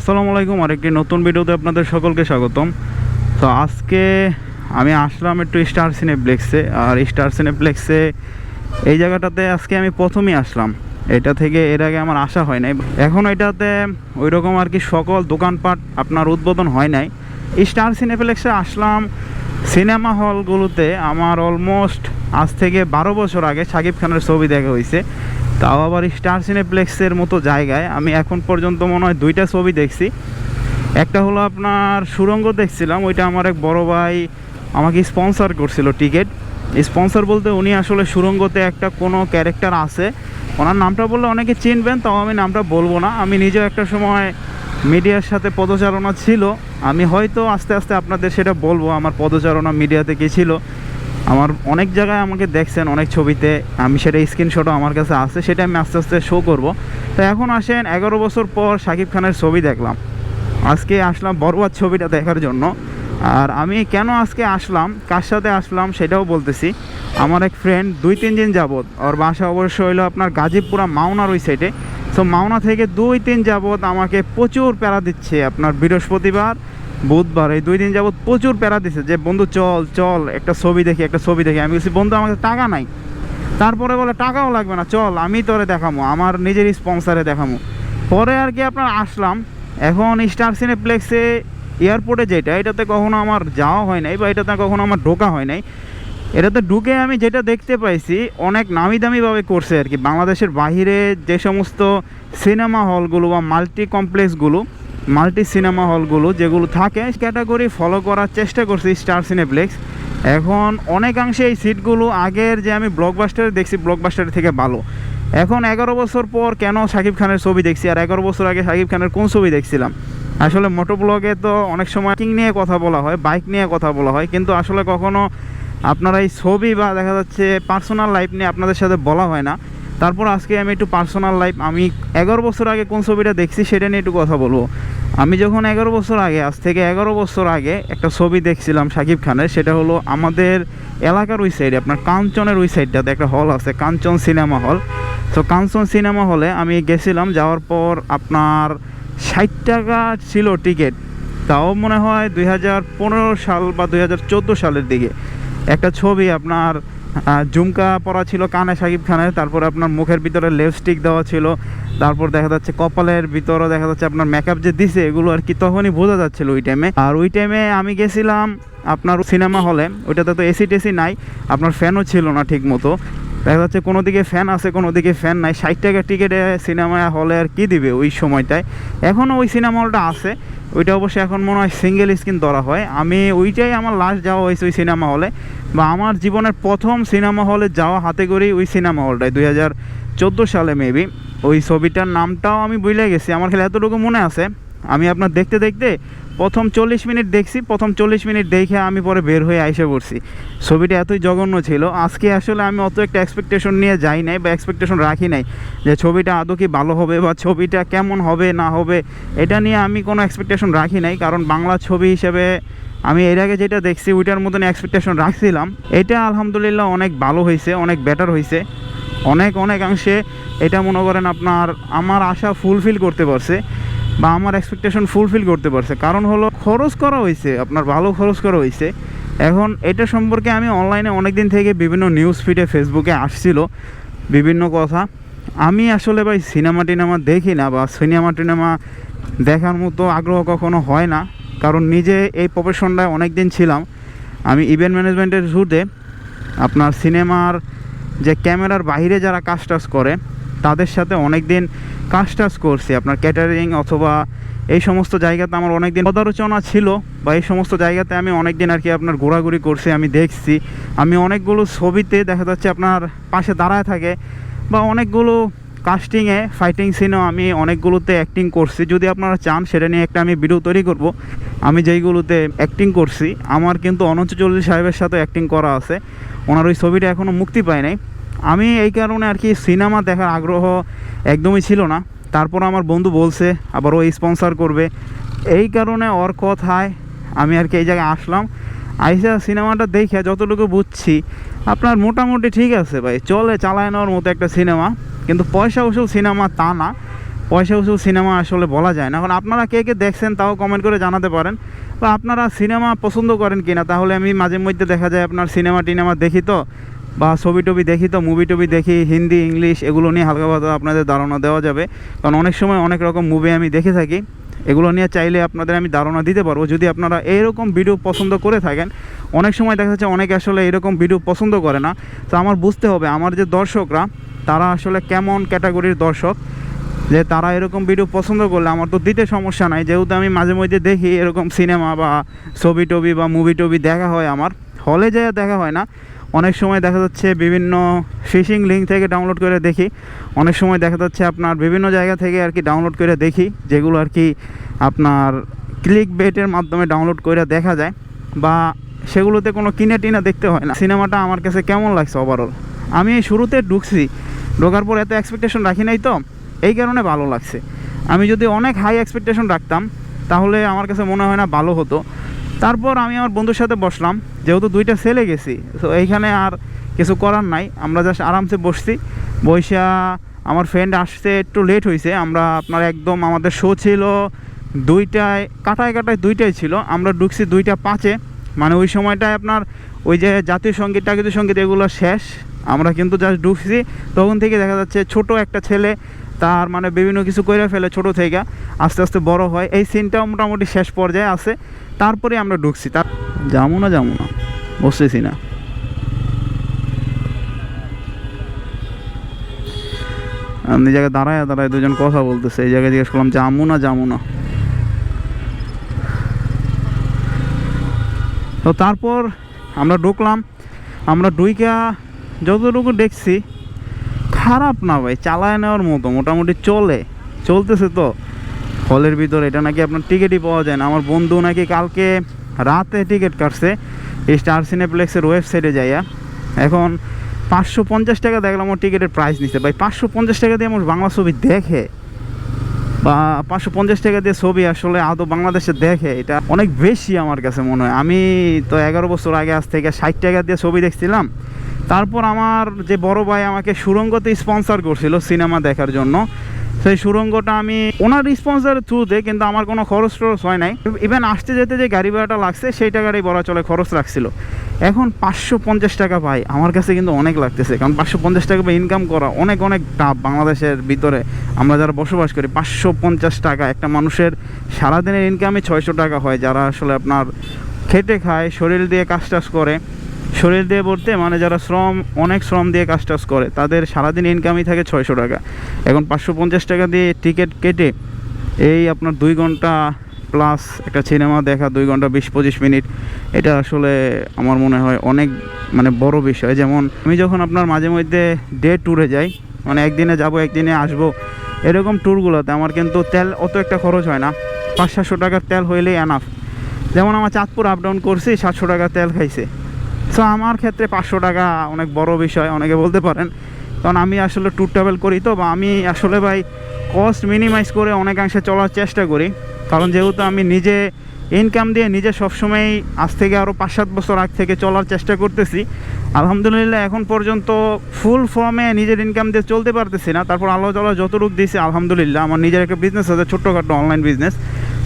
আসসালামু আলাইকুম, আরেকটি নতুন ভিডিওতে আপনাদের সকলকে স্বাগতম। তো আজকে আমি আসলাম একটু স্টার সিনেপ্লেক্সে। আর স্টার সিনেপ্লেক্সে এই জায়গাটাতে আজকে আমি প্রথমেই আসলাম। এটা থেকে এর আগে আমার আসা হয় নাই। এখন এটাতে ওই রকম আর কি সকল দোকানপাট আপনার উদ্বোধন হয় নাই। স্টার সিনেপ্লেক্সে আসলাম সিনেমা হলগুলোতে আমার অলমোস্ট আজ থেকে 12 বছর আগে শাকিব খানের ছবি দেখা হয়েছে। তাও আবার স্টার সিনেপ্লেক্সের মতো জায়গায় আমি এখন পর্যন্ত মনে হয় 2টা ছবি দেখছি। একটা হলো আপনার সুড়ঙ্গ দেখছিলাম, ওইটা আমার এক বড় ভাই আমাকে স্পন্সর করছিল টিকিট। স্পন্সর বলতে উনি আসলে সুড়ঙ্গতে একটা কোনো ক্যারেক্টার আছে, ওনার নামটা বললে অনেকে চিনবেন, তাও আমি নামটা বলবো না। আমি নিজেও একটা সময় মিডিয়ার সাথে পদচারণা ছিল, আমি হয়তো আস্তে আস্তে আপনাদের সেটা বলবো আমার পদচারণা মিডিয়াতে কী ছিল। আমার অনেক জায়গায় আমাকে দেখছেন অনেক ছবিতে, আমি সেটা স্ক্রিনশটও আমার কাছে আছে, সেটা আমি আস্তে আস্তে শো করব। তো এখন আসেন 11 বছর পর শাকিব খানের ছবি দেখলাম। আজকে আসলাম বরবাদ ছবিটা দেখার জন্য। আর আমি কেন আজকে আসলাম, কার সাথে আসলাম সেটাও বলতেছি। আমার এক ফ্রেন্ড 2-3 দিন যাবত, ওর বাসা অবশ্য হইলো আপনার গাজীপুরা মাওনার ওই সাইডে। সো মাওনা থেকে 2-3 যাবত আমাকে প্রচুর প্যারা দিচ্ছে। আপনার বৃহস্পতিবার বুধবার এই 2 দিন যাবত প্রচুর প্যারা দিচ্ছে যে বন্ধু চল চল একটা ছবি দেখি একটা ছবি দেখি। আমি বলছি বন্ধু আমার টাকা নাই। তারপরে বলে টাকাও লাগবে না, চল আমি তোরে দেখামো, আমার নিজের স্পন্সারে দেখামো। পরে আর কি আপনার আসলাম। এখন স্টার সিনেপ্লেক্সে এয়ারপোর্টে যেটা, এটাতে কখনো আমার যাওয়া হয় নাই বা এটাতে কখনো আমার ঢোকা হয় নাই। এটাতে ঢুকে আমি যেটা দেখতে পাইছি অনেক নামি দামিভাবে করছে আর কি। বাংলাদেশের বাহিরে যে সমস্ত সিনেমা হলগুলো বা মাল্টি কমপ্লেক্সগুলো, মাল্টি সিনেমা হলগুলো যেগুলো থাকে ক্যাটাগরি ফলো করার চেষ্টা করছি স্টার সিনেপ্লেক্স। এখন অনেকাংশে এই সিটগুলো আগের যে আমি ব্লকবাস্টারে দেখছি ব্লকবাস্টারের থেকে ভালো। এখন 11 বছর পর কেন শাকিব খানের ছবি দেখছি, আর 11 বছর আগে শাকিব খানের কোন ছবি দেখছিলাম। আসলে মোটো ব্লগে তো অনেক সময় বাইকিং নিয়ে কথা বলা হয়, বাইক নিয়ে কথা বলা হয়, কিন্তু আসলে কখনো আপনারা এই ছবি বা দেখা যাচ্ছে পার্সোনাল লাইফ নিয়ে আপনাদের সাথে বলা হয় না। তারপর আজকে আমি একটু পার্সোনাল লাইফ, আমি 11 বছর আগে কোন ছবিটা দেখছি সেটা নিয়ে একটু কথা বলবো। আমি যখন 11 বছর আগে, আজ থেকে 11 বছর আগে একটা ছবি দেখছিলাম শাকিব খানের, সেটা হলো আমাদের এলাকার ওই সাইডে আপনার কাঞ্চনের ওই সাইডটাতে একটা হল আছে, কাঞ্চন সিনেমা হল। তো কাঞ্চন সিনেমা হলে আমি গেছিলাম, যাওয়ার পর আপনার 60 টাকা ছিল টিকিট। তাও মনে হয় 2015 সাল বা 2014 সালের দিকে। একটা ছবি আপনার ঝুমকা পরা ছিল কানে শাকিব খানের, তারপর আপনার মুখের ভিতরে লিপস্টিক দেওয়া ছিল, তারপর দেখা যাচ্ছে কপালের ভিতরে দেখা যাচ্ছে আপনার মেকআপ যে দিছে এগুলো আর কি তখনই বোঝা যাচ্ছিল ওই টাইমে। আর ওই টাইমে আমি গেছিলাম আপনার সিনেমা হলে, ওইটাতে তো এসি টেসি নাই, আপনার ফ্যানও ছিল না ঠিক মতো। দেখা যাচ্ছে কোনো দিকে ফ্যান আছে কোনো দিকে ফ্যান নাই। 60 টাকা টিকিটে সিনেমা হলে আর কি দিবে ওই সময়টায়। এখনও ওই সিনেমা হলটা আছে, ওইটা অবশ্যই এখন মনে হয় সিঙ্গেল স্ক্রিন ধরা হয়। আমি ওইটাই আমার লাস্ট যাওয়া হয়েছে ওই সিনেমা হলে, বা আমার জীবনের প্রথম সিনেমা হলে যাওয়া হাতে করি ওই সিনেমা হলটায় 2014 সালে মেবি। ওই ছবিটার নামটাও আমি ভুলে গেছি, আমার খেলে এতটুকু মনে আছে। আমি আপনার দেখতে দেখতে প্রথম 40 মিনিট দেখছি, প্রথম 40 মিনিট দেখে আমি পরে বের হয়ে আইসা পড়ছি। ছবিটা এতই জঘন্য ছিল। আজকে আসলে আমি অত একটা এক্সপেকটেশন নিয়ে যাই নাই বা এক্সপেকটেশন রাখি নাই যে ছবিটা আদৌ কি ভালো হবে বা ছবিটা কেমন হবে না হবে, এটা নিয়ে আমি কোনো এক্সপেকটেশন রাখি নাই। কারণ বাংলা ছবি হিসেবে আমি এর আগে যেটা দেখছি ওইটার মতন এক্সপেকটেশন রাখছিলাম। এটা আলহামদুলিল্লাহ অনেক ভালো হয়েছে, অনেক বেটার হয়েছে, অনেকাংশে এটা মনে করেন আপনার আমার আশা ফুলফিল করতে পারছে বা আমার এক্সপেকটেশন ফুলফিল করতে পারছে। কারণ হলো খরচ করা হয়েছে, আপনার ভালো খরচ করা হয়েছে। এখন এটা সম্পর্কে আমি অনলাইনে অনেক দিন থেকে বিভিন্ন নিউজ ফিডে ফেসবুকে আসছিল বিভিন্ন কথা। আমি আসলে ভাই সিনেমা টিনেমা দেখি না বা সিনেমা টিনেমা দেখার মতো আগ্রহ কখনো হয় না। কারণ নিজে এই প্রফেশনটায় অনেক দিন ছিলাম। আমি ইভেন্ট ম্যানেজমেন্টের থ্রুতে আপনার সিনেমার যে ক্যামেরার বাইরে যারা কাজ টাজ করে তাদের সাথে অনেক দিন কাজ টাজ করছি। আপনার ক্যাটারিং অথবা এই সমস্ত জায়গাতে আমার অনেক দিন পদালোচনা ছিল, বা এই সমস্ত জায়গাতে আমি অনেক দিন আর কি আপনার ঘোরাঘুরি করছি, আমি দেখছি। আমি অনেকগুলো ছবিতে দেখা যাচ্ছে আপনার পাশে দাঁড়ায় থাকে, বা অনেকগুলো কাস্টিংয়ে ফাইটিং সিনেও আমি অনেকগুলোতে অ্যাক্টিং করছি। যদি আপনারা চান সেটা নিয়ে একটা আমি ভিডিও তৈরি করব। আমি যেইগুলোতে অ্যাক্টিং করছি, আমার কিন্তু অনন্ত চল্লিশ সাহেবের সাথে অ্যাক্টিং করা আছে। ওনার ওই ছবিটা এখনও মুক্তি পায় নাই। আমি এই কারণে আর কি সিনেমা দেখার আগ্রহ একদমই ছিল না। তারপর আমার বন্ধু বলছে আবার ও স্পন্সর করবে, এই কারণে ওর কথায় আমি আর কি এই জায়গায় আসলাম। আইসা সিনেমাটা দেখে যতটুকু বুঝছি আপনার মোটামুটি ঠিক আছে ভাই, চলে চালায় নেওয়ার মতো একটা সিনেমা। কিন্তু পয়সা উসুল সিনেমা তা না, পয়সা উসুল সিনেমা আসলে বলা যায় না। এখন আপনারা কে কে দেখছেন তাও কমেন্ট করে জানাতে পারেন, বা আপনারা সিনেমা পছন্দ করেন কিনা। তাহলে আমি মাঝে মধ্যে দেখা যায় আপনার সিনেমা টিনেমা দেখি তো, বা ছবি টবি দেখি তো, মুভি টবি দেখি হিন্দি ইংলিশ, এগুলো নিয়ে হালকা পাতলা আপনাদের ধারণা দেওয়া যাবে। কারণ অনেক সময় অনেক রকম মুভি আমি দেখে থাকি, এগুলো নিয়ে চাইলে আপনাদের আমি ধারণা দিতে পারবো যদি আপনারা এইরকম ভিডিও পছন্দ করে থাকেন। অনেক সময় দেখা যাচ্ছে অনেকে আসলে এরকম ভিডিও পছন্দ করে না। তো আমার বুঝতে হবে আমার যে দর্শকরা তারা আসলে কেমন ক্যাটাগরির দর্শক, যে তারা এরকম ভিডিও পছন্দ করলে আমার তো দিতে সমস্যা নাই, যেহেতু আমি মাঝে মধ্যে দেখি এরকম সিনেমা বা ছবি টবি বা মুভি টবি দেখা হয়। আমার হলে যেয়ে দেখা হয় না, অনেক সময় দেখা যাচ্ছে বিভিন্ন ফিশিং লিঙ্ক থেকে ডাউনলোড করে দেখি, অনেক সময় দেখা যাচ্ছে আপনার বিভিন্ন জায়গা থেকে আর কি ডাউনলোড করে দেখি, যেগুলো আর কি আপনার ক্লিক বেটের মাধ্যমে ডাউনলোড করে দেখা যায়, বা সেগুলোতে কোনো কিনে টিনে দেখতে হয় না। সিনেমাটা আমার কাছে কেমন লাগছে ওভারঅল, আমি শুরুতে ঢোকার পর এত এক্সপেকটেশন রাখি নাই, তো এই কারণে ভালো লাগছে। আমি যদি অনেক হাই এক্সপেকটেশন রাখতাম তাহলে আমার কাছে মনে হয় না ভালো হতো। তারপর আমি আমার বন্ধুর সাথে বসলাম, যেহেতু দুইটা সেলে গেছি, তো এইখানে আর কিছু করার নাই, আমরা জাস্ট আরামসে বসছি। বৈশা আমার ফ্রেন্ড আসতে একটু লেট হয়েছে, আমরা আপনার একদম আমাদের শো ছিল 2টায়, কাটায় 2টায় ছিল, আমরা ঢুকছি 2:05, মানে ওই সময়টায় আপনার ওই যে জাতীয় সঙ্গীত টাকিয় সঙ্গীত এগুলো শেষ, আমরা কিন্তু জাস্ট ঢুকছি। তখন থেকে দেখা যাচ্ছে ছোট একটা ছেলে তার মানে বিভিন্ন কিছু করে ফেলে ছোট থেকে, আস্তে আস্তে বড় হয়, এই সিনটাও মোটামুটি শেষ পর্যায়ে আছে। তারপরে আমরা ঢুকছি, যাবো না বসতেছি না। আমি জায়গায় দাঁড়ায় দুজন কথা বলতেছে, এই জায়গায় জিজ্ঞেস করলাম যাবো না। তো তারপর আমরা ঢুকলাম, আমরা ঢুইকা যতটুকু দেখছি খারাপ না ভাই, চালায় নেওয়ার মতো, মোটামুটি চলতেছে। তো হলের ভিতরে এটা নাকি আপনার টিকিটই পাওয়া যায় না। আমার বন্ধু নাকি কালকে রাতে টিকিট কাটছে স্টার সিনেপ্লেক্সের ওয়েবসাইটে যাইয়া, এখন 550 টাকা দেখলাম ওর টিকিটের প্রাইস নিচ্ছে। ভাই 550 টাকা দিয়ে আমার বাংলা ছবি দেখে, বা 550 টাকা দিয়ে ছবি আসলে আদৌ বাংলাদেশে দেখে, এটা অনেক বেশি আমার কাছে মনে হয়। আমি তো 11 বছর আগে আজ থেকে 60 টাকা দিয়ে ছবি দেখছিলাম। তারপর আমার যে বড় ভাই আমাকে সুরঙ্গতে স্পন্সর করছিল সিনেমা দেখার জন্য, সেই সুরঙ্গটা আমি ওনার স্পন্সরের থ্রুতে, কিন্তু আমার কোনো খরচ টরচ হয় নাই। ইভেন আসতে যেতে যে গাড়ি ভাড়াটা লাগছে সেই টাকাটাই বলা চলে খরচ রাখছিল। এখন 550 টাকা পাই, আমার কাছে কিন্তু অনেক লাগতেছে, কারণ 550 টাকা ইনকাম করা অনেক টাফ। বাংলাদেশের ভিতরে আমরা যারা বসবাস করি, 550 টাকা একটা মানুষের সারাদিনের ইনকামে 600 টাকা হয়। যারা আসলে আপনার খেটে খায়, শরীর দিয়ে কাজ টাজ করে, শরীর দিয়ে বলতে মানে যারা অনেক শ্রম দিয়ে কাজ টাজ করে, তাদের সারাদিন ইনকামই থাকে 600 টাকা। এখন 550 টাকা দিয়ে টিকিট কেটে এই আপনার 2 ঘন্টা প্লাস একটা সিনেমা দেখা, 2 ঘন্টা 20-25 মিনিট, এটা আসলে আমার মনে হয় অনেক মানে বড় বিষয়। যেমন আমি যখন আপনার মাঝে মধ্যে ডে ট্যুরে যাই, মানে একদিনে যাব একদিনে আসবো, এরকম ট্যুরগুলোতে আমার কিন্তু তেল অত একটা খরচ হয় না, 500-700 টাকার তেল হইলেই এনাফ। যেমন আমার চাঁদপুর আপ ডাউন করছি, 700 টাকা তেল খাইছে। সো আমার ক্ষেত্রে 500 টাকা অনেক বড় বিষয় অনেকে বলতে পারেন, কারণ আমি আসলে ট্যুর ট্রাভেল করি তো, বা আমি আসলে ভাই কস্ট মিনিমাইজ করে অনেকাংশে চলার চেষ্টা করি। কারণ যেহেতু আমি নিজে ইনকাম দিয়ে নিজে সবসময় আজ থেকে আরও 5-7 বছর আগ থেকে চলার চেষ্টা করতেছি, আলহামদুলিল্লাহ এখন পর্যন্ত ফুল ফর্মে নিজের ইনকাম দিয়ে চলতে পারতেছি না। তারপর আল্লাহ তাআলা যতটুকু দিয়েছে আলহামদুলিল্লাহ, আমার নিজের একটা বিজনেস আছে, ছোট্টখাটো অনলাইন বিজনেস,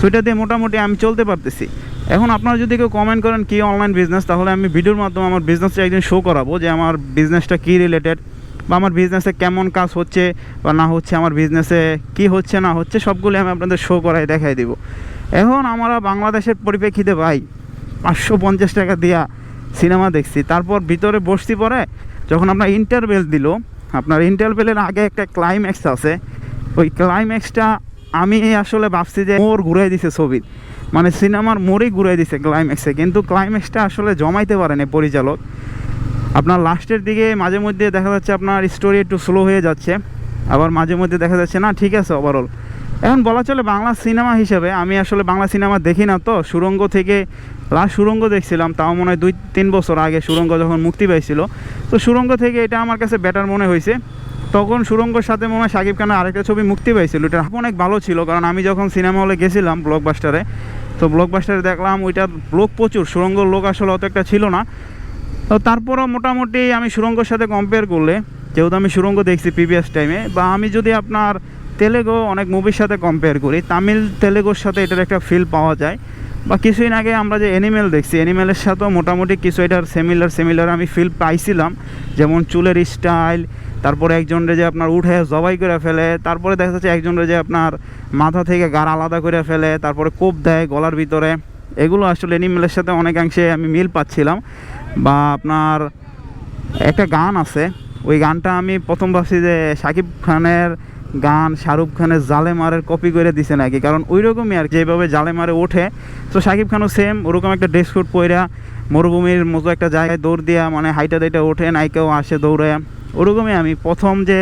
সেটা দিয়ে মোটামুটি আমি চলতে পারতেছি। এখন আপনারা যদি কেউ কমেন্ট করেন কী অনলাইন বিজনেস, তাহলে আমি ভিডিওর মাধ্যমে আমার বিজনেসটা একদিন শো করাবো, যে আমার বিজনেসটা কী রিলেটেড, বা আমার বিজনেসে কেমন কাজ হচ্ছে বা না হচ্ছে, আমার বিজনেসে কী হচ্ছে না হচ্ছে, সবগুলো আমি আপনাদের শো করাই দেখাই দিব। এখন আমরা বাংলাদেশের পরিপ্রেক্ষিতে ভাই 550 টাকা দিয়া সিনেমা দেখছি, তারপর ভিতরে বসছি, পরে যখন আপনার ইন্টারভেল দিল, আপনার ইন্টারভেলের আগে একটা ক্লাইম্যাক্স আছে, ওই ক্লাইম্যাক্সটা আমি আসলে ভাবছি যে মোড় ঘুরাই দিছে ছবির, মানে সিনেমার মোড়েই ঘুরাই দিছে ক্লাইম্যাক্সে, কিন্তু ক্লাইম্যাক্সটা আসলে জমাইতে পারেনি পরিচালক। আপনার লাস্টের দিকে মাঝে মধ্যে দেখা যাচ্ছে আপনার স্টোরি একটু স্লো হয়ে যাচ্ছে, আবার মাঝে মধ্যে দেখা যাচ্ছে না ঠিক আছে ওভারঅল। এখন বলা চলে বাংলা সিনেমা হিসেবে আমি আসলে বাংলা সিনেমা দেখি না, তো সুরঙ্গ থেকে লাস্ট সুরঙ্গ দেখছিলাম, তাও মনে হয় 2-3 বছর আগে সুরঙ্গ যখন মুক্তি পাইছিল। তো সুরঙ্গ থেকে এটা আমার কাছে বেটার মনে হয়েছে। তখন সুরঙ্গর সাথে মনে হয় শাকিব খানের আরেকটা ছবি মুক্তি পাইছিল, এটা অনেক ভালো ছিল। কারণ আমি যখন সিনেমা হলে গেছিলাম ব্লকবাস্টারে, তো ব্লকবাস্টারে দেখলাম ওইটার লোক প্রচুর, সুরঙ্গর লোক আসলে অত একটা ছিল না। তো তারপরও মোটামুটি আমি সুরঙ্গর সাথে কম্পেয়ার করলে, যেহেতু আমি সুরঙ্গ দেখছি প্রিভিয়াস টাইমে, বা আমি যদি আপনার তেলেগু অনেক মুভির সাথে কম্পেয়ার করি, তামিল তেলেগুর সাথে এটার একটা ফিল পাওয়া যায়। বা কিছুদিন আগে আমরা যে অ্যানিমেল দেখছি, অ্যানিমেলের সাথেও মোটামুটি কিছু এটার সিমিলার আমি ফিল পাইছিলাম। যেমন চুলের স্টাইল, তারপরে একজনের যে আপনার উঠে জবাই করে ফেলে, তারপরে দেখা যাচ্ছে একজনের যে আপনার মাথা থেকে গাড় আলাদা করে ফেলে, তারপরে কোপ দেয় গলার ভিতরে। এগুলো আসলে অ্যানিমেলের সাথে অনেকাংশে আমি মিল পাচ্ছিলাম। বা আপনার একটা গান আছে, ওই গানটা আমি প্রথম ভাবছি যে শাকিব খানের গান শাহরুখ খানের জালেমারের কপি করে দিছে নাকি, কারণ ওই রকমই আর যেভাবে জালেমারে ওঠে। তো শাকিব খানও সেম ওরকম একটা ড্রেস কোড পইরা মরুভূমির মতো একটা জায়গায় দৌড় দিয়া মানে হাইটা দাইটা ওঠে, নায়িকাও আসে দৌড়ে। ওরকমই আমি প্রথম যে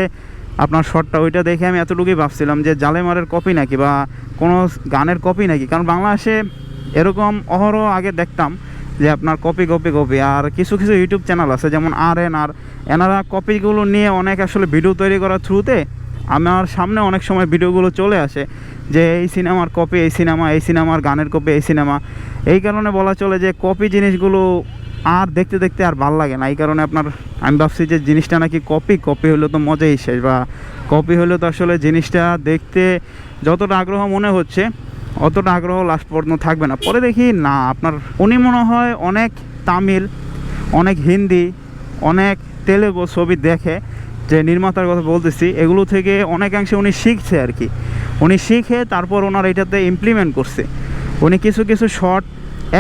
আপনার শটটা ওইটা দেখে আমি এতটুকুই ভাবছিলাম যে জালেমারের কপি নাকি বা কোনো গানের কপি নাকি, কারণ বাংলাদেশে এরকম অহরহ আগে দেখতাম যে আপনার কপি। আর কিছু কিছু ইউটিউব চ্যানেল আছে যেমন আর এনারা কপিগুলো নিয়ে অনেক আসলে ভিডিও তৈরি করার থ্রুতে আমার সামনে অনেক সময় ভিডিওগুলো চলে আসে যে এই সিনেমার কপি, এই সিনেমার গানের কপি, এই সিনেমা। এই কারণে বলা চলে যে কপি জিনিসগুলো আর দেখতে দেখতে আর ভাল লাগে না। এই কারণে আপনার আমি ভাবছি যে জিনিসটা নাকি কপি হলে তো মজাই শেষ, বা কপি হলে তো আসলে জিনিসটা দেখতে যতটা আগ্রহ মনে হচ্ছে অতটা আগ্রহ লাস্ট পর্যন্ত থাকবে না। পরে দেখি না আপনার উনি মনে হয় অনেক তামিল, অনেক হিন্দি, অনেক তেলেগু ছবি দেখে, যে নির্মাতার কথা বলতেছি, এগুলো থেকে অনেকাংশে উনি শিখছে আর কি। উনি শিখে তারপর ওনার এটাতে ইমপ্লিমেন্ট করছে। উনি কিছু কিছু শর্ট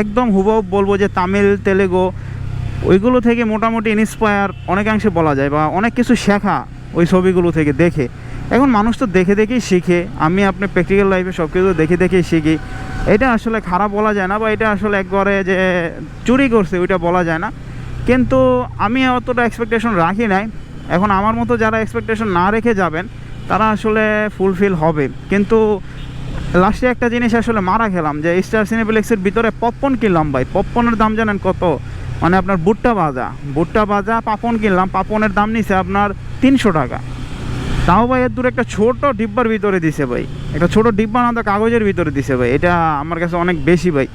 একদম হুবহু বলবো যে তামিল তেলেগু ওইগুলো থেকে মোটামুটি ইন্সপায়ার অনেকাংশে বলা যায়, বা অনেক কিছু শেখা ওই ছবিগুলো থেকে দেখে। এখন মানুষ তো দেখে দেখেই শিখে, আমি আপনি প্র্যাকটিক্যাল লাইফে সব কিছু দেখে দেখেই শিখি। এটা আসলে খারাপ বলা যায় না, বা এটা আসলে একবারে যে চুরি করছে ওইটা বলা যায় না। কিন্তু আমি অতটা এক্সপেকটেশন রাখি নাই। এখন আমার মতো যারা এক্সপেকটেশন না রেখে যাবেন তারা আসলে ফুলফিল হবে। কিন্তু লাস্টে একটা জিনিস আসলে মারা খেলাম, যে স্টার সিনেপ্লেক্সের ভিতরে পপকর্ন কিনলাম ভাই। পপকর্নের দাম জানেন কত? মানে আপনার ভুট্টা ভাজা পাপন কিনলাম, পাপনের দাম নিছে আপনার 300 টাকা। তাও ভাই এর দূরে একটা ছোট ডিব্বার ভিতরে দিছে ভাই, একটা ছোট ডিব্বা না তো কাগজের ভিতরে দিছে ভাই। এটা আমার কাছে অনেক বেশি ভাই।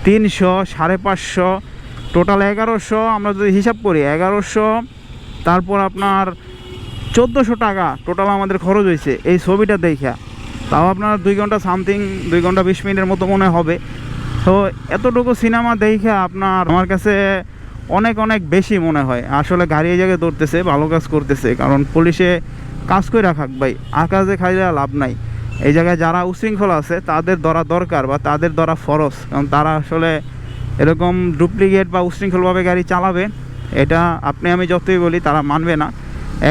300, 550, টোটাল 1100। আমরা যদি হিসাব করি 1100, তারপর আপনার 1400 টাকা টোটাল আমাদের খরচ হয়েছে এই ছবিটা দেখা। তাও আপনার 2 ঘন্টা সামথিং, 2 ঘন্টা 20 মিনিটের মতো মনে হবে। তো এতটুকু সিনেমা দেখা আপনার আমার কাছে অনেক বেশি মনে হয়। আসলে গাড়ি এই জায়গায় ধরতেছে, ভালো কাজ করতেছে, কারণ পুলিশে কাজ করে রাখাক ভাই, আকাশে খাইলে লাভ নাই। এই জায়গায় যারা উশৃঙ্খলা আছে তাদের ধরা দরকার, বা তাদের ধরা ফরজ, কারণ তারা আসলে এরকম ডুপ্লিকেট বা উশৃঙ্খলভাবে গাড়ি চালাবে, এটা আপনি আমি যতই বলি তারা মানবে না।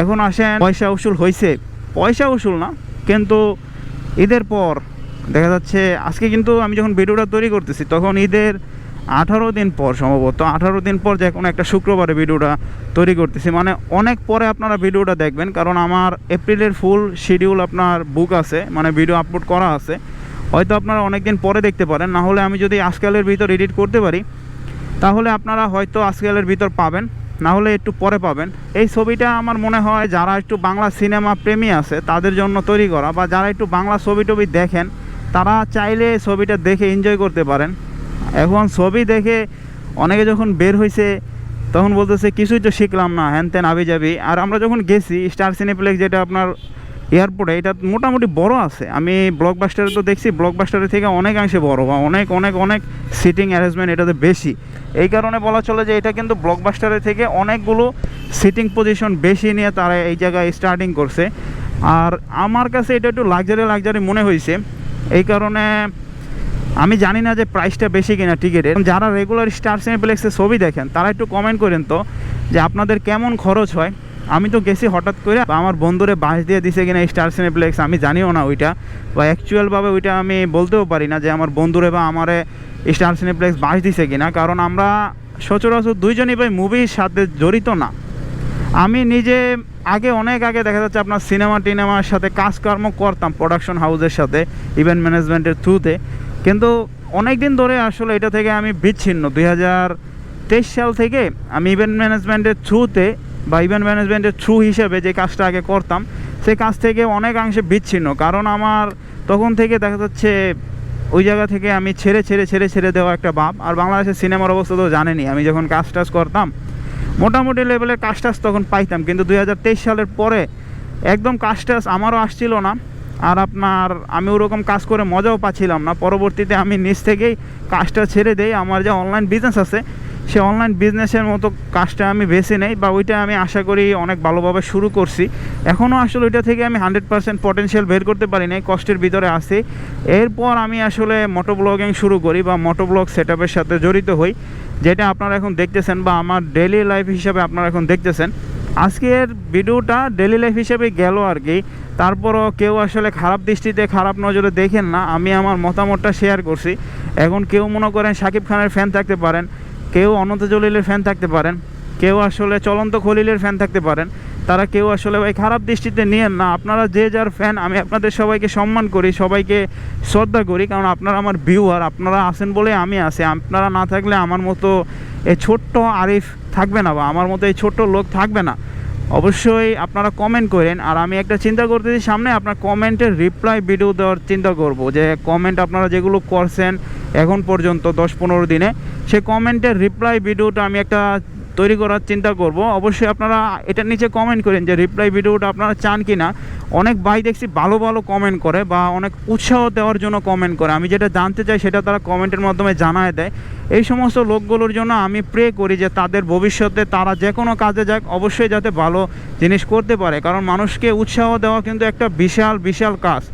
এখন আসেন পয়সা উসুল হয়েছে, পয়সা উসুল না কিন্তু ঈদের পর দেখা যাচ্ছে, আজকে কিন্তু আমি যখন ভিডিওটা তৈরি করতেছি তখন ঈদের 18 দিন পর, সম্ভবত 18 দিন পর যে কোনো একটা শুক্রবারে ভিডিওটা তৈরি করতেছি। মানে অনেক পরে আপনারা ভিডিওটা দেখবেন, কারণ আমার এপ্রিলের ফুল শিডিউল আপনার বুক আছে, মানে ভিডিও আপলোড করা আছে। হয়তো আপনারা অনেক দিন পরে দেখতে পারেন, না হলে আমি যদি আজকালের ভিতর এডিট করতে পারি তাহলে আপনারা হয়তো আজকালের ভিতর পাবেন, না হলে একটু পরে পাবেন। এই ছবিটা আমার মনে হয় যারা একটু বাংলা সিনেমা প্রেমী আছে তাদের জন্য তৈরি করা, বা যারা একটু বাংলা ছবি টবি দেখেন তারা চাইলে ছবিটা দেখে এনজয় করতে পারেন। এখন ছবি দেখে অনেকে যখন বের হয়েছে তখন বলতেছে কিছুই তো শিখলাম না, হ্যান ত্যান আবি যাবি। আর আমরা যখন গেছি স্টার সিনেপ্লেক্স, যেটা আপনার এয়ারপোর্টে, এটা মোটামুটি বড় আছে। আমি ব্লকবাস্টারে তো দেখছি, ব্লকবাস্টারের থেকে অনেকাংশে বড়, বা অনেক সিটিং অ্যারেঞ্জমেন্ট এটাতে বেশি। এই কারণে বলা চলে যে এটা কিন্তু ব্লকবাস্টারের থেকে অনেকগুলো সিটিং পজিশন বেশি নিয়ে তারা এই জায়গায় স্টার্টিং করছে। আর আমার কাছে এটা একটু লাক্সারি মনে হয়েছে। এই কারণে আমি জানি না যে প্রাইসটা বেশি কিনা টিকিটের। যারা রেগুলার স্টার সিনেপ্লেক্সে ছবি দেখেন তারা একটু কমেন্ট করেন তো যে আপনাদের কেমন খরচ হয়। আমি তো গেছি হঠাৎ করে, আমার বন্ধুরে বাস দিয়ে দিছে কিনা স্টার সিনেপ্লেক্স আমি জানিও না ওইটা, বা অ্যাকচুয়ালভাবে ওইটা আমি বলতেও পারি না যে আমার বন্ধুরে বা আমারে স্টার সিনেপ্লেক্স বাস দিছে কিনা, কারণ আমরা সচরাচর দুইজনই ভাই মুভির সাথে জড়িত না। আমি নিজে অনেক আগে দেখা যাচ্ছে আপনার টিনেমার সাথে কাজকর্ম করতাম, প্রোডাকশন হাউসের সাথে ইভেন্ট ম্যানেজমেন্টের থ্রুতে, কিন্তু অনেক দিন ধরে আসলে এটা থেকে আমি বিচ্ছিন্ন। 2023 সাল থেকে আমি ইভেন্ট ম্যানেজমেন্টের থ্রু হিসেবে যে কাজটা আগে করতাম সেই কাজ থেকে অনেকাংশে বিচ্ছিন্ন, কারণ আমার তখন থেকে দেখা যাচ্ছে ওই জায়গা থেকে আমি ছেড়ে দেওয়া একটা ভাব। আর বাংলাদেশের সিনেমার অবস্থা তো জানেনি, আমি যখন কাজ করতাম মোটামুটি লেভেলের কাজ তখন পাইতাম, কিন্তু 2023 সালের পরে একদম কাজ আমারও আসছিল না। আর আপনার আমি ওরকম কাজ করে মজাও পাচ্ছিলাম না। পরবর্তীতে আমি নিজ থেকেই কাজটা ছেড়ে দেই। আমার যে অনলাইন বিজনেস আছে সে অনলাইন বিজনেসের মতো কাজটা আমি বেছে নেই, বা ওইটা আমি আশা করি অনেক ভালোভাবে শুরু করছি। এখনও আসলে ওইটা থেকে আমি 100% পটেনশিয়াল বের করতে পারি নাই, কষ্টের ভিতরে আছি। এরপর আমি আসলে মোটো ব্লগিং শুরু করি বা মোটো ব্লগ সেটআপের সাথে জড়িত হই, যেটা আপনারা এখন দেখতেছেন বা আমার ডেইলি লাইফ হিসাবে আপনারা এখন দেখতেছেন। আজকের ভিডিওটা ডেইলি লাইফ হিসেবে গেল আর কি। তারপরও কেউ আসলে খারাপ দৃষ্টিতে খারাপ নজরে দেখেন না, আমি আমার মতামতটা শেয়ার করছি। এখন কেউ মনে করেন শাকিব খানের ফ্যান থাকতে পারেন, কেউ অনন্ত জলিলের ফ্যান থাকতে পারেন, কেউ আসলে চলন্ত খলিলের ফ্যান থাকতে পারেন। তারা কেউ আসলে ভাই খারাপ দৃষ্টিতে নিয়েন না। আপনারা যে যার ফ্যান, আমি আপনাদের সবাইকে সম্মান করি, সবাইকে শ্রদ্ধা করি, কারণ আপনারা আমার ভিউয়ার। আপনারা আছেন বলে আমি আছি। আপনারা না থাকলে আমার মতো এই ছোট্ট আরিফ থাকবে না, বা আমার মতো এই ছোট্ট লোক থাকবে না। অবশ্যই আপনারা কমেন্ট করেন। আর আমি একটা চিন্তা করতেছি, সামনে আপনার কমেন্টের রিপ্লাই ভিডিও দেওয়ার চিন্তা করব, যে কমেন্ট আপনারা যেগুলো করছেন এখন পর্যন্ত 10-15 দিনে, সেই কমেন্টের রিপ্লাই ভিডিওটা আমি একটা তৈরি করার চিন্তা করব। অবশ্যই আপনারা এটার নিচে কমেন্ট করেন যে রিপ্লাই ভিডিওটা আপনারা চান কি না। অনেক ভাই দেখছি ভালো ভালো কমেন্ট করে বা অনেক উৎসাহ দেওয়ার জন্য কমেন্ট করে। আমি যেটা জানতে চাই সেটা তারা কমেন্টের মাধ্যমে জানায় দেয়। এই সমস্ত লোকগুলোর জন্য আমি প্রে করি যে তাদের ভবিষ্যতে তারা যে কোনো কাজে যাক, অবশ্যই যাতে ভালো জিনিস করতে পারে। কারণ মানুষকে উৎসাহ দেওয়া কিন্তু একটা বিশাল বিশাল কাজ।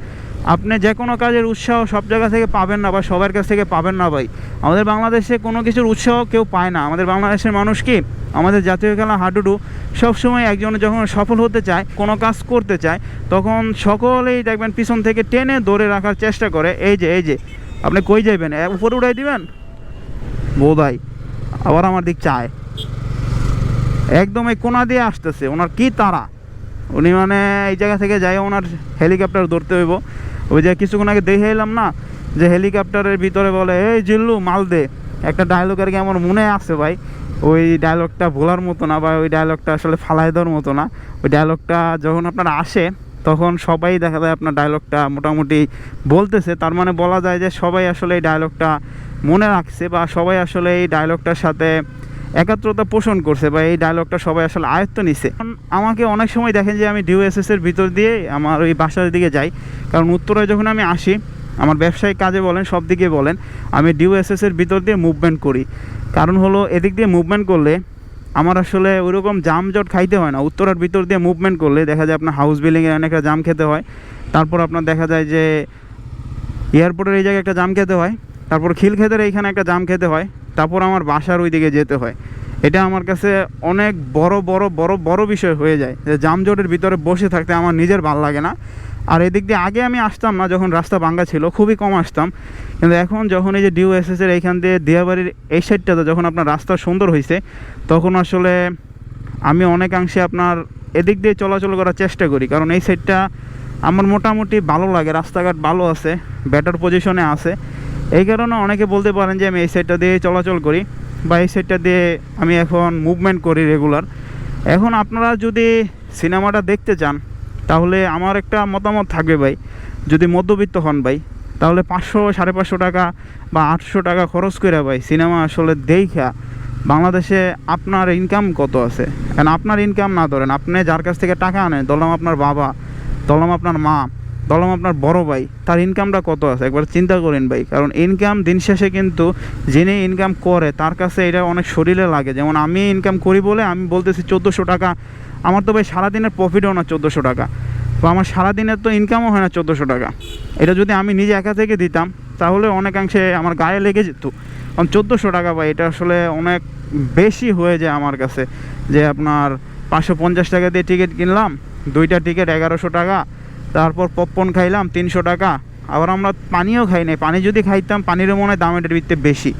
আপনি যে কোনো কাজের উৎসাহ সব জায়গা থেকে পাবেন না, বা সবার কাছ থেকে পাবেন না ভাই। আমাদের বাংলাদেশে কোনো কিছুর উৎসাহ কেউ পায় না। আমাদের বাংলাদেশের মানুষ কি, আমাদের জাতীয় খেলা হাডুডু, সবসময় একজন যখন সফল হতে চায়, কোনো কাজ করতে চায়, তখন সকলেই দেখবেন পিছন থেকে টেনে ধরে রাখার চেষ্টা করে। এই যে আপনি কই যাইবেন, উপরে উঠাই দিবেন বোধাই, আবার আমার দিক চায়, একদম এই কোনা দিয়ে আসতেছে। ওনার কি তারা, উনি মানে এই জায়গা থেকে যাই ওনার হেলিকপ্টার ধরতে হইব। ওই যে কিছুক্ষণ আগে দেখে এলাম না, যে হেলিকপ্টারের ভিতরে বলে এই জিল্লু মাল দে, একটা ডায়লগ আর কি আমার মনে আছে ভাই। ওই ডায়লগটা ভোলার মতো না, বা ওই ডায়লগটা আসলে ফালাই দেওয়ার মতো না। ওই ডায়লগটা যখন আপনার আসে তখন সবাই দেখা যায় আপনার ডায়লগটা মোটামুটি বলতেছে। তার মানে বলা যায় যে সবাই আসলে এই ডায়লগটা মনে রাখছে, বা সবাই আসলে এই ডায়লগটার সাথে একাত্রতা পোষণ করছে, বা এই ডায়লগটা সবাই আসলে আয়ত্ত নিছে। আমাকে অনেক সময় দেখেন যে আমি ডিওএসএস এর ভিতর দিয়ে আমার ওই বাসার দিকে যাই, কারণ উত্তরায় যখন আমি আসি, আমার ব্যবসায়িক কাজে বলেন সব দিকে বলেন, আমি ডিওএসএস এর ভিতর দিয়ে মুভমেন্ট করি। কারণ হলো এদিক দিয়ে মুভমেন্ট করলে আমার আসলে ওইরকম জামজট খাইতে হয় না। উত্তরার ভিতর দিয়ে মুভমেন্ট করলে দেখা যায় আপনার হাউস বিল্ডিংয়ে অনেকটা জাম খেতে হয়, তারপর আপনার দেখা যায় যে এয়ারপোর্টের এই জায়গায় একটা জাম খেতে হয়, তারপর খিলক্ষেতের এইখানে একটা জাম খেতে হয়, তারপর আমার বাসার ওই দিকে যেতে হয়। এটা আমার কাছে অনেক বড় বিষয় হয়ে যায়, যে জামজটের ভিতরে বসে থাকতে আমার নিজের ভাল লাগে না। আর এদিক দিয়ে আগে আমি আসতাম না, যখন রাস্তা ভাঙ্গা ছিল খুবই কম আসতাম। কিন্তু এখন যখন এই যে ডিওএসএসের এইখান দিয়ে দিয়াবাড়ির এই সাইডটাতে যখন আপনার রাস্তা সুন্দর হয়েছে, তখন আসলে আমি অনেকাংশে আপনার এদিক দিয়ে চলাচল করার চেষ্টা করি। কারণ এই সাইডটা আমার মোটামুটি ভালো লাগে, রাস্তাঘাট ভালো আছে, বেটার পজিশনে আছে। এই কারণে অনেকে বলতে পারেন যে আমি এই সাইডটা দিয়ে চলাচল করি, বা এই সাইডটা দিয়ে আমি এখন মুভমেন্ট করি রেগুলার। এখন আপনারা যদি সিনেমাটা দেখতে চান, তাহলে আমার একটা মতামত থাকবে ভাই, যদি মধ্যবিত্ত হন ভাই, তাহলে 500-550 টাকা বা 800 টাকা খরচ করে ভাই সিনেমা আসলে দেখা বাংলাদেশে আপনার ইনকাম কত আছে। কারণ আপনার ইনকাম না ধরেন, আপনি যার কাছ থেকে টাকা আনেন, ধরলাম আপনার বাবা, ধরলাম আপনার মা, ধরলাম আপনার বড় ভাই, তার ইনকামটা কত আছে একবার চিন্তা করেন ভাই। কারণ ইনকাম দিন শেষে কিন্তু যিনি ইনকাম করে তার কাছে এটা অনেক শরীরে লাগে। যেমন আমি ইনকাম করি বলে আমি বলতেছি 1400 টাকা, আমার তো ভাই সারাদিনের প্রফিটও না 1400 টাকা, বা আমার সারাদিনের তো ইনকামও হয় না 1400 টাকা। এটা যদি আমি নিজে একা থেকে দিতাম তাহলে অনেকাংশে আমার গায়ে লেগে যেত। কারণ 1400 টাকা ভাই এটা আসলে অনেক বেশি হয়ে যায় আমার কাছে। যে আপনার 550 টাকা দিয়ে টিকিট কিনলাম, 2টা টিকিট 1100 টাকা, তারপর পপকর্ন খাইলাম 300 টাকা, আবার আমরা পানিও খাই নাই। পানি যদি খাইতাম, পানিরও মনে হয় দাম এটার ভিত্তিতে বেশি।